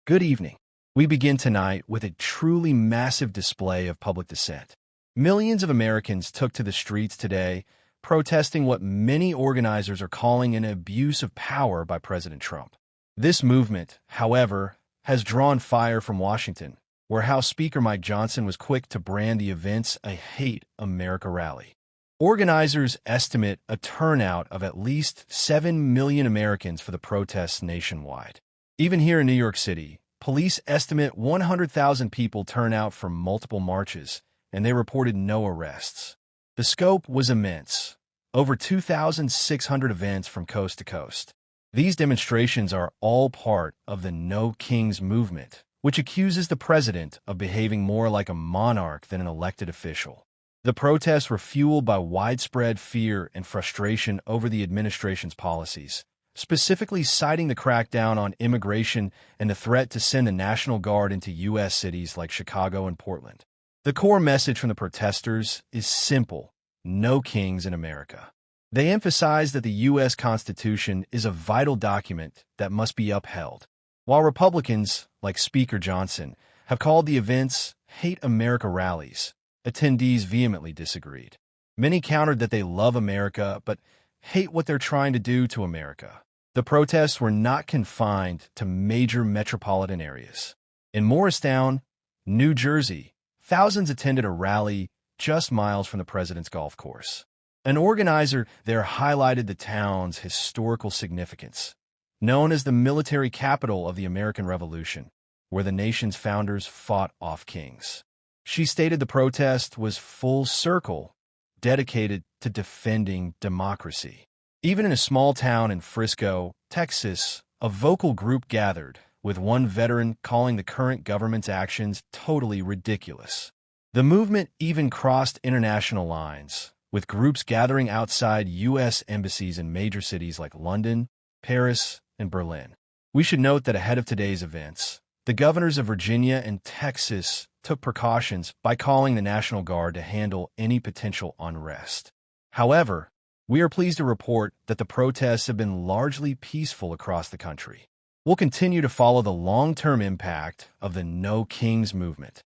Good evening. We begin tonight with a truly massive display of public dissent. Millions of Americans took to the streets today, protesting what many organizers are calling an abuse of power by President Trump. This movement, however, has drawn fire from Washington, where House Speaker Mike Johnson was quick to brand the events a Hate America rally. Organizers estimate a turnout of at least 7 million Americans for the protests nationwide. Even here in New York City, police estimate 100,000 people turn out for multiple marches, and they reported no arrests. The scope was immense, over 2,600 events from coast to coast. These demonstrations are all part of the No Kings movement, which accuses the president of behaving more like a monarch than an elected official. The protests were fueled by widespread fear and frustration over the administration's policies, specifically citing the crackdown on immigration and the threat to send the National Guard into U.S. cities like Chicago and Portland. The core message from the protesters is simple: no kings in America. They emphasize that the U.S. Constitution is a vital document that must be upheld. While Republicans, like Speaker Johnson, have called the events Hate America rallies, attendees vehemently disagreed. Many countered that they love America but hate what they're trying to do to America. The protests were not confined to major metropolitan areas. In Morristown, New Jersey, thousands attended a rally just miles from the president's golf course. An organizer there highlighted the town's historical significance, known as the military capital of the American Revolution, where the nation's founders fought off kings. She stated the protest was full circle, dedicated to defending democracy. Even in a small town in Frisco, Texas, a vocal group gathered, with one veteran calling the current government's actions totally ridiculous. The movement even crossed international lines, with groups gathering outside U.S. embassies in major cities like London, Paris, and Berlin. We should note that ahead of today's events, the governors of Virginia and Texas took precautions by calling the National Guard to handle any potential unrest. However, we are pleased to report that the protests have been largely peaceful across the country. We'll continue to follow the long-term impact of the No Kings movement